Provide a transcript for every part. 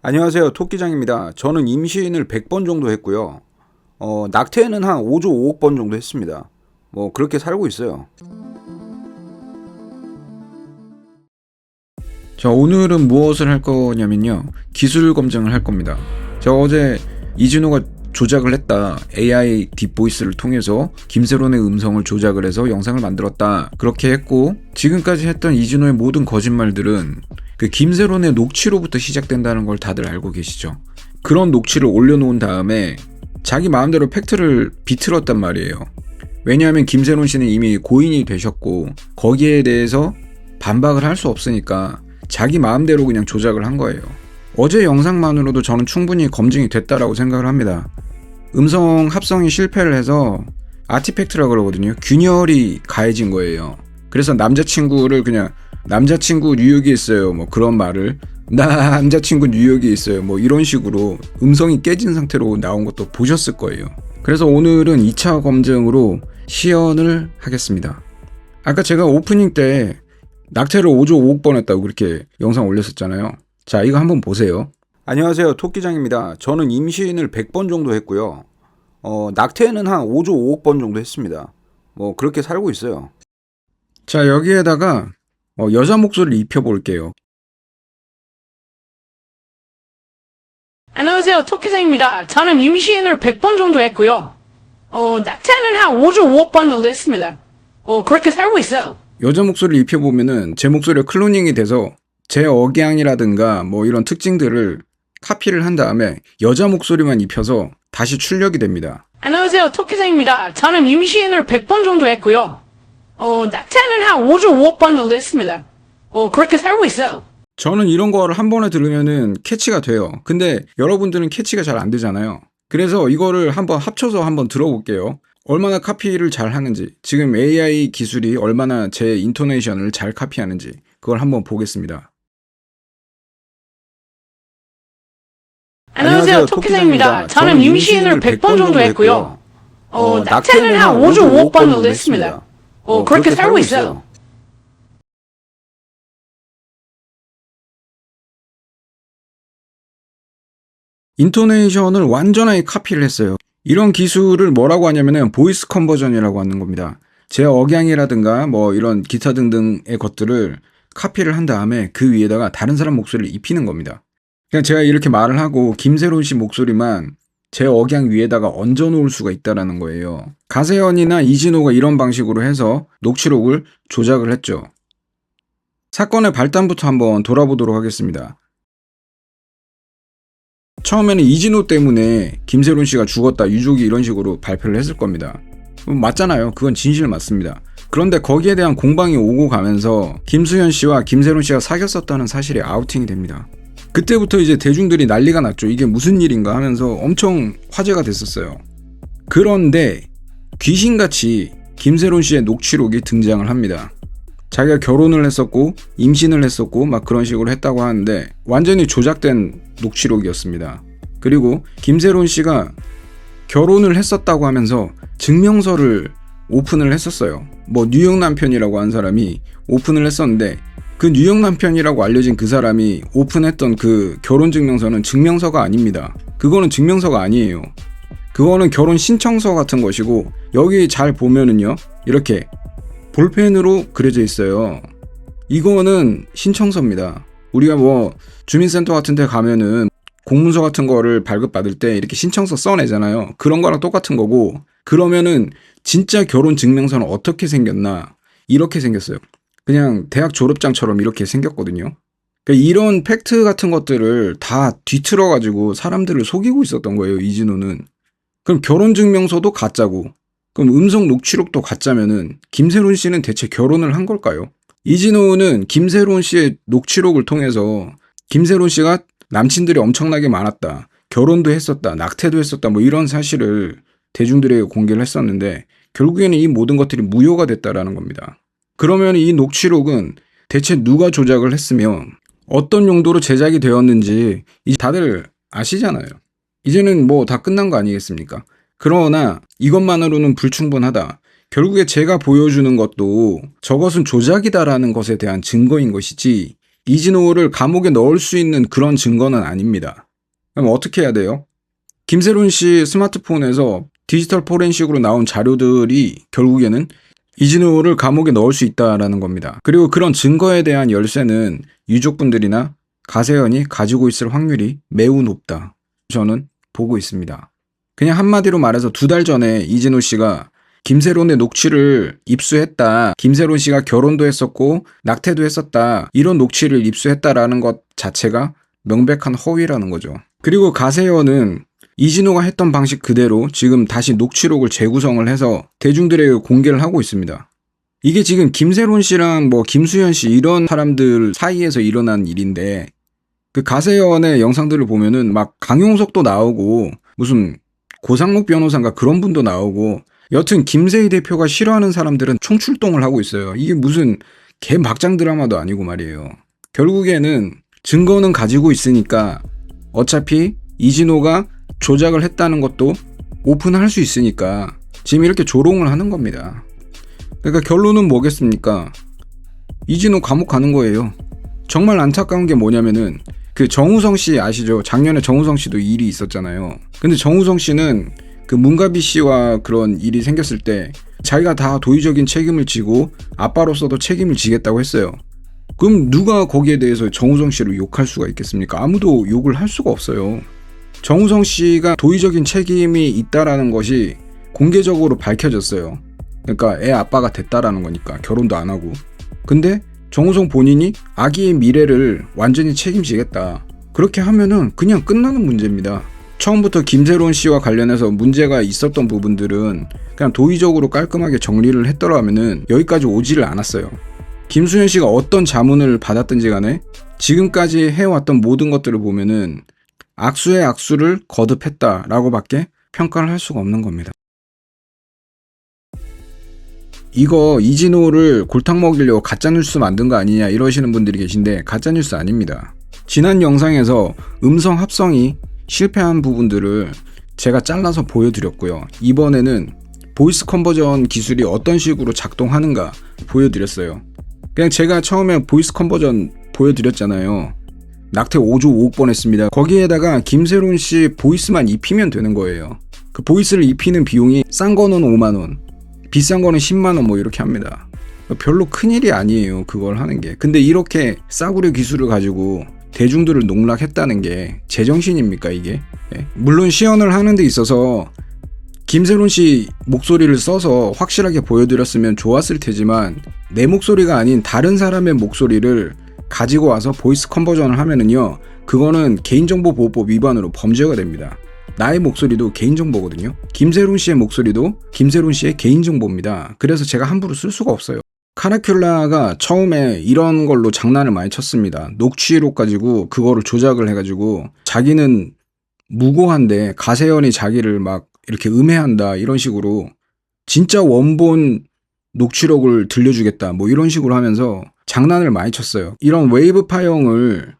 안녕하세요. 토끼장입니다. 저는 임시인을 100번 정도 했고요. 낙태는 한 5조 5억 번 정도 했습니다. 뭐 그렇게 살고 있어요. 자, 오늘은 무엇을 할 거냐면요. 기술 검증을 할 겁니다. 제가 어제 이진호가 조작을 했다. AI 딥보이스를 통해서 김세론의 음성을 조작을 해서 영상을 만들었다. 그렇게 했고, 지금까지 했던 이진호의 모든 거짓말들은 그 김세론의 녹취로부터 시작된다는 걸 다들 알고 계시죠. 그런 녹취를 올려놓은 다음에 자기 마음대로 팩트를 비틀었단 말이에요. 왜냐하면 김세론 씨는 이미 고인이 되셨고 거기에 대해서 반박을 할 수 없으니까 자기 마음대로 그냥 조작을 한 거예요. 어제 영상만으로도 저는 충분히 검증이 됐다라고 생각을 합니다. 음성 합성이 실패를 해서 아티팩트라고 그러거든요. 균열이 가해진 거예요. 그래서 남자친구를 그냥 남자친구 뉴욕에 있어요. 뭐 그런 말을 남자친구 뉴욕에 있어요. 뭐 이런 식으로 음성이 깨진 상태로 나온 것도 보셨을 거예요. 그래서 오늘은 2차 검증으로 시연을 하겠습니다. 아까 제가 오프닝 때 낙태를 5조 5억 번 했다고 그렇게 영상 올렸었잖아요. 자, 이거 한번 보세요. 안녕하세요. 토끼장입니다. 저는 임시인을 100번 정도 했고요. 낙태는 한 5조 5억 번 정도 했습니다. 뭐 그렇게 살고 있어요. 자, 여기에다가 여자 목소리를 입혀볼게요. 안녕하세요. 토끼생입니다. 저는 임시인을 100번 정도 했고요. 낙태는 한 5조 5억 번 정도 했습니다. 그렇게 살고 있어요. 여자 목소리를 입혀보면은 제 목소리가 클로닝이 돼서 제 억양이라든가 뭐 이런 특징들을 카피를 한 다음에 여자 목소리만 입혀서 다시 출력이 됩니다. 안녕하세요. 토끼생입니다. 저는 임시인을 100번 정도 했고요. 낙태는 한 5조 5억 번 정도 했습니다. 그렇게 살고 있어요. 저는 이런 거를 한 번에 들으면은 캐치가 돼요. 근데 여러분들은 캐치가 잘 안 되잖아요. 그래서 이거를 한번 합쳐서 한번 들어볼게요. 얼마나 카피를 잘 하는지, 지금 AI 기술이 얼마나 제 인토네이션을 잘 카피하는지 그걸 한번 보겠습니다. 안녕하세요. 토끼생입니다. 저는 임시인을 100번 정도 했고요. 낙태는 한 5조 5억 번 정도 했습니다. 그렇게 살고 있어요. 인토네이션을 완전하게 카피를 했어요. 이런 기술을 뭐라고 하냐면은 보이스 컨버전이라고 하는 겁니다. 제 억양이라든가 뭐 이런 기타 등등의 것들을 카피를 한 다음에 그 위에다가 다른 사람 목소리를 입히는 겁니다. 그냥 제가 이렇게 말을 하고 김세론 씨 목소리만 제 억양 위에다가 얹어 놓을 수가 있다라는 거예요. 가세현이나 이진호가 이런 방식으로 해서 녹취록을 조작을 했죠. 사건의 발단부터 한번 돌아보도록 하겠습니다. 처음에는 이진호 때문에 김세론 씨가 죽었다, 유족이 이런 식으로 발표를 했을 겁니다. 맞잖아요. 그건 진실 맞습니다. 그런데 거기에 대한 공방이 오고 가면서 김수현 씨와 김세론 씨가 사귀었었다는 사실이 아우팅이 됩니다. 그때부터 이제 대중들이 난리가 났죠. 이게 무슨 일인가 하면서 엄청 화제가 됐었어요. 그런데 귀신같이 김세론 씨의 녹취록이 등장을 합니다. 자기가 결혼을 했었고 임신을 했었고 막 그런 식으로 했다고 하는데 완전히 조작된 녹취록이었습니다. 그리고 김세론 씨가 결혼을 했었다고 하면서 증명서를 오픈을 했었어요. 뭐 뉴욕 남편이라고 한 사람이 오픈을 했었는데 그 뉴욕 남편이라고 알려진 그 사람이 오픈했던 그 결혼 증명서는 증명서가 아닙니다. 그거는 증명서가 아니에요. 그거는 결혼 신청서 같은 것이고 여기 잘 보면은요 이렇게 볼펜으로 그려져 있어요. 이거는 신청서입니다. 우리가 뭐 주민센터 같은 데 가면은 공문서 같은 거를 발급받을 때 이렇게 신청서 써내잖아요. 그런 거랑 똑같은 거고, 그러면은 진짜 결혼 증명서는 어떻게 생겼나? 이렇게 생겼어요. 그냥 대학 졸업장처럼 이렇게 생겼거든요. 그러니까 이런 팩트 같은 것들을 다 뒤틀어가지고 사람들을 속이고 있었던 거예요, 이진호는. 그럼 결혼 증명서도 가짜고, 그럼 음성 녹취록도 가짜면은 김세론 씨는 대체 결혼을 한 걸까요? 이진호는 김세론 씨의 녹취록을 통해서 김세론 씨가 남친들이 엄청나게 많았다, 결혼도 했었다, 낙태도 했었다, 뭐 이런 사실을 대중들에게 공개를 했었는데 결국에는 이 모든 것들이 무효가 됐다라는 겁니다. 그러면 이 녹취록은 대체 누가 조작을 했으며 어떤 용도로 제작이 되었는지 이제 다들 아시잖아요. 이제는 뭐 다 끝난 거 아니겠습니까? 그러나 이것만으로는 불충분하다. 결국에 제가 보여주는 것도 저것은 조작이다라는 것에 대한 증거인 것이지 이진호를 감옥에 넣을 수 있는 그런 증거는 아닙니다. 그럼 어떻게 해야 돼요? 김세론 씨 스마트폰에서 디지털 포렌식으로 나온 자료들이 결국에는 이진호를 감옥에 넣을 수 있다라는 겁니다. 그리고 그런 증거에 대한 열쇠는 유족분들이나 가세현이 가지고 있을 확률이 매우 높다. 저는 보고 있습니다. 그냥 한마디로 말해서 2달 전에 이진호 씨가 김세론의 녹취를 입수했다. 김세론 씨가 결혼도 했었고 낙태도 했었다. 이런 녹취를 입수했다라는 것 자체가 명백한 허위라는 거죠. 그리고 가세현은 이진호가 했던 방식 그대로 지금 다시 녹취록을 재구성을 해서 대중들에게 공개를 하고 있습니다. 이게 지금 김세론 씨랑 뭐 김수현 씨 이런 사람들 사이에서 일어난 일인데 그 가세현의 영상들을 보면은 막 강용석도 나오고 무슨 고상록 변호사인가 그런 분도 나오고 여튼 김세희 대표가 싫어하는 사람들은 총출동을 하고 있어요. 이게 무슨 개 막장 드라마도 아니고 말이에요. 결국에는 증거는 가지고 있으니까 어차피 이진호가 조작을 했다는 것도 오픈할 수 있으니까 지금 이렇게 조롱을 하는 겁니다. 그러니까 결론은 뭐겠습니까? 이진호 감옥 가는 거예요. 정말 안타까운 게 뭐냐면은 그 정우성 씨 아시죠? 작년에 정우성 씨도 일이 있었잖아요. 근데 정우성 씨는 그 문가비 씨와 그런 일이 생겼을 때 자기가 다 도의적인 책임을 지고 아빠로서도 책임을 지겠다고 했어요. 그럼 누가 거기에 대해서 정우성 씨를 욕할 수가 있겠습니까? 아무도 욕을 할 수가 없어요. 정우성 씨가 도의적인 책임이 있다라는 것이 공개적으로 밝혀졌어요. 그러니까 애 아빠가 됐다라는 거니까 결혼도 안 하고. 근데 정우성 본인이 아기의 미래를 완전히 책임지겠다. 그렇게 하면은 그냥 끝나는 문제입니다. 처음부터 김세론 씨와 관련해서 문제가 있었던 부분들은 그냥 도의적으로 깔끔하게 정리를 했더라면은 여기까지 오지를 않았어요. 김수현 씨가 어떤 자문을 받았든지 간에 지금까지 해왔던 모든 것들을 보면은 악수의 악수를 거듭했다라고 밖에 평가를 할 수가 없는 겁니다. 이거 이진호를 골탕 먹이려고 가짜뉴스 만든 거 아니냐 이러시는 분들이 계신데 가짜뉴스 아닙니다. 지난 영상에서 음성 합성이 실패한 부분들을 제가 잘라서 보여드렸고요. 이번에는 보이스 컨버전 기술이 어떤 식으로 작동하는가 보여드렸어요. 그냥 제가 처음에 보이스 컨버전 보여드렸잖아요. 낙태 5조 5억 번 했습니다. 거기에다가 김세론 씨 보이스만 입히면 되는 거예요. 그 보이스를 입히는 비용이 싼 거는 5만원, 비싼 거는 10만원 뭐 이렇게 합니다. 별로 큰일이 아니에요. 그걸 하는 게. 근데 이렇게 싸구려 기술을 가지고 대중들을 농락했다는 게 제정신입니까 이게? 네. 물론 시연을 하는 데 있어서 김세론 씨 목소리를 써서 확실하게 보여드렸으면 좋았을 테지만 내 목소리가 아닌 다른 사람의 목소리를 가지고 와서 보이스 컨버전을 하면은요, 그거는 개인정보보호법 위반으로 범죄가 됩니다. 나의 목소리도 개인정보거든요. 김세론 씨의 목소리도 김세론 씨의 개인정보입니다. 그래서 제가 함부로 쓸 수가 없어요. 카라큘라가 처음에 이런 걸로 장난을 많이 쳤습니다. 녹취록 가지고 그거를 조작을 해가지고 자기는 무고한데 가세현이 자기를 막 이렇게 음해한다 이런 식으로 진짜 원본 녹취록을 들려주겠다 뭐 이런 식으로 하면서 장난을 많이 쳤어요. 이런 웨이브 파형을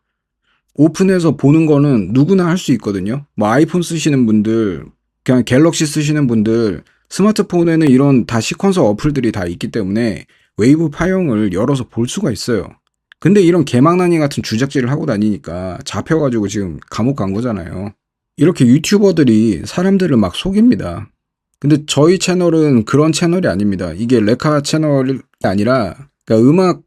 오픈해서 보는 거는 누구나 할 수 있거든요. 뭐 아이폰 쓰시는 분들, 그냥 갤럭시 쓰시는 분들, 스마트폰에는 이런 다 시퀀서 어플들이 다 있기 때문에 웨이브 파형을 열어서 볼 수가 있어요. 근데 이런 개망나니 같은 주작질을 하고 다니니까 잡혀가지고 지금 감옥 간 거잖아요. 이렇게 유튜버들이 사람들을 막 속입니다. 근데 저희 채널은 그런 채널이 아닙니다. 이게 레카 채널이 아니라 그러니까 음악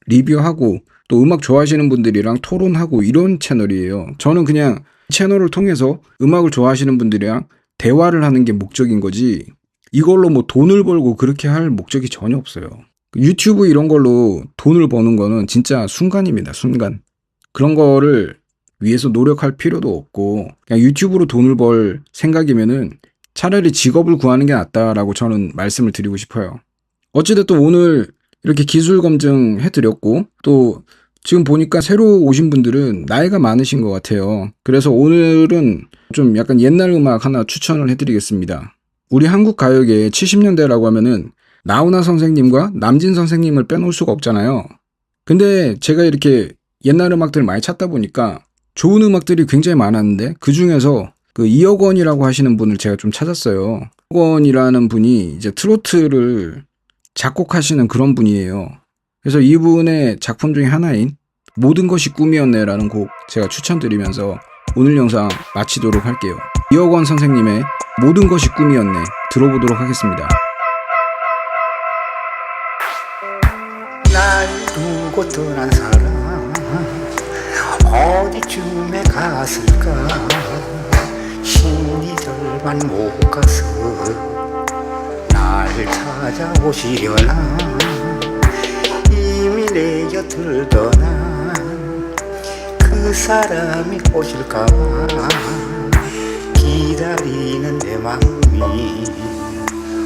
리뷰하고 또 음악 좋아하시는 분들이랑 토론하고 이런 채널이에요. 저는 그냥 채널을 통해서 음악을 좋아하시는 분들이랑 대화를 하는 게 목적인 거지 이걸로 뭐 돈을 벌고 그렇게 할 목적이 전혀 없어요. 유튜브 이런 걸로 돈을 버는 거는 진짜 순간입니다. 순간. 그런 거를 위해서 노력할 필요도 없고 그냥 유튜브로 돈을 벌 생각이면은 차라리 직업을 구하는 게 낫다라고 저는 말씀을 드리고 싶어요. 어찌됐든 오늘 이렇게 기술 검증 해드렸고 또 지금 보니까 새로 오신 분들은 나이가 많으신 것 같아요. 그래서 오늘은 좀 약간 옛날 음악 하나 추천을 해드리겠습니다. 우리 한국 가요계 70년대라고 하면은 나훈아 선생님과 남진 선생님을 빼놓을 수가 없잖아요. 근데 제가 이렇게 옛날 음악들을 많이 찾다 보니까 좋은 음악들이 굉장히 많았는데 그 중에서 그 이혁원이라고 하시는 분을 제가 좀 찾았어요. 이혁원이라는 분이 이제 트로트를 작곡하시는 그런 분이에요. 그래서 이분의 작품 중에 하나인 모든 것이 꿈이었네 라는 곡 제가 추천드리면서 오늘 영상 마치도록 할게요. 이혁원 선생님의 모든 것이 꿈이었네 들어보도록 하겠습니다. 날 두고 떠난 사람 어디쯤에 갔을까. 신이 절반 못 가서 날 찾아오시려나. 이미 내 곁을 떠난 그 사람이 오실까봐 기다리는 내 마음이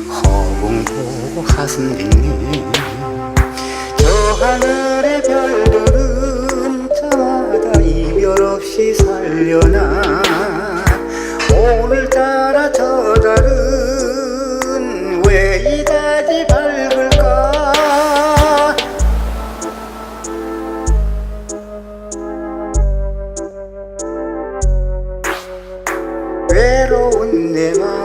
허공보고 가슴 뒷네. 저 하늘의 별들은 저마다 이별 없이 살려나. 오늘따라 저 달은 왜 이다지 밝을까. 외로운 내 맘